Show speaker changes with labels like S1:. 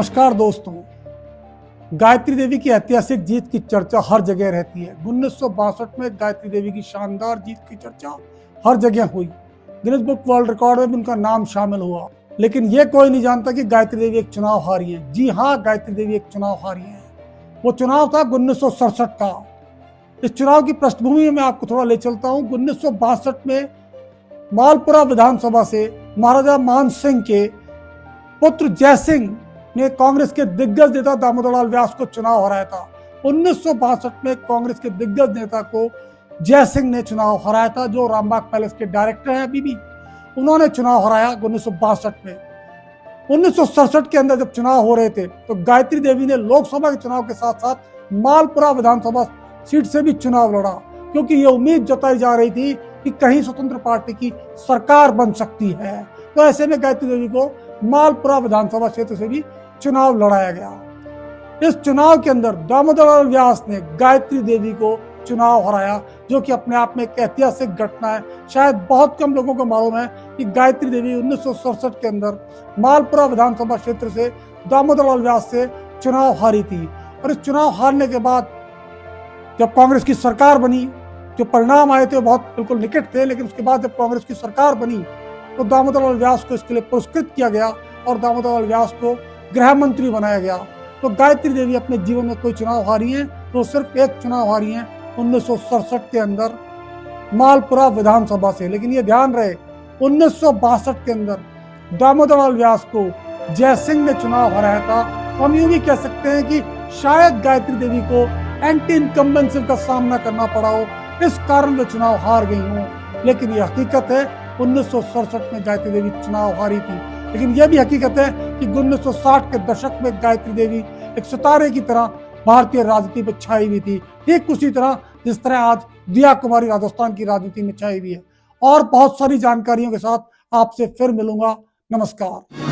S1: नमस्कार दोस्तों। गायत्री देवी की ऐतिहासिक जीत की चर्चा हर जगह रहती है। 1962 में गायत्री देवी की शानदार जीत की चर्चा हर जगह हुई। गिनीज बुक वर्ल्ड रिकॉर्ड में भी उनका नाम शामिल हुआ। लेकिन यह कोई नहीं जानता कि गायत्री देवी एक चुनाव हारी है। जी हाँ, गायत्री देवी एक चुनाव हारी है। वो चुनाव था 1967 का। इस चुनाव की पृष्ठभूमि में मैं आपको थोड़ा ले चलता हूँ। 1962 में मालपुरा विधानसभा से महाराजा मान सिंह के पुत्र जय सिंह ने कांग्रेस के दिग्गज नेता दामोदर लाल व्यास को चुनाव हराया था। 1962 में कांग्रेस के दिग्गज नेता को जय सिंह ने चुनाव हराया था, जो रामबाग पैलेस के डायरेक्टर हैं अभी भी। उन्होंने चुनाव हराया 1962 में। 1967 के अंदर जब चुनाव हो रहे थे तो गायत्री देवी ने लोकसभा के चुनाव के साथ साथ मालपुरा विधानसभा सीट से भी चुनाव लड़ा, क्योंकि ये उम्मीद जताई जा रही थी कि कहीं स्वतंत्र पार्टी की सरकार बन सकती है। तो ऐसे में गायत्री देवी को मालपुरा विधानसभा क्षेत्र से भी चुनाव लड़ाया गया। इस चुनाव के अंदर दामोदर लाल व्यास ने गायत्री देवी को चुनाव हराया, जो कि अपने आप में एक ऐतिहासिक घटना है। शायद बहुत कम लोगों को मालूम है कि गायत्री देवी 1967 के अंदर मालपुरा विधानसभा क्षेत्र से दामोदर लाल व्यास से चुनाव हारी थी। और इस चुनाव हारने के बाद जब कांग्रेस की सरकार बनी, जो परिणाम आए थे बहुत बिल्कुल निकट थे, लेकिन उसके बाद जब कांग्रेस की सरकार बनी तो दामोदर लाल व्यास को इसके लिए पुरस्कृत किया गया और दामोदर लाल व्यास को गृह मंत्री बनाया गया। तो गायत्री देवी अपने जीवन में कोई चुनाव हारी है तो सिर्फ एक चुनाव हारी है 1967 के अंदर मालपुरा विधानसभा से। लेकिन ये ध्यान रहे, 1962 के अंदर दामोदर लाल व्यास को जय सिंह ने चुनाव हराया था। तो हम यूं भी कह सकते हैं कि शायद गायत्री देवी को एंटी इनकम्बेंसी का सामना करना पड़ा हो, इस कारण वे चुनाव हार गई हों। लेकिन ये हकीकत है, 1967 में गायत्री देवी चुनाव हारी थी। लेकिन यह भी हकीकत है कि 1960 के दशक में गायत्री देवी एक सितारे की तरह भारतीय राजनीति में छाई हुई थी, ठीक उसी तरह जिस तरह आज दिया कुमारी राजस्थान की राजनीति में छाई हुई है। और बहुत सारी जानकारियों के साथ आपसे फिर मिलूंगा। नमस्कार।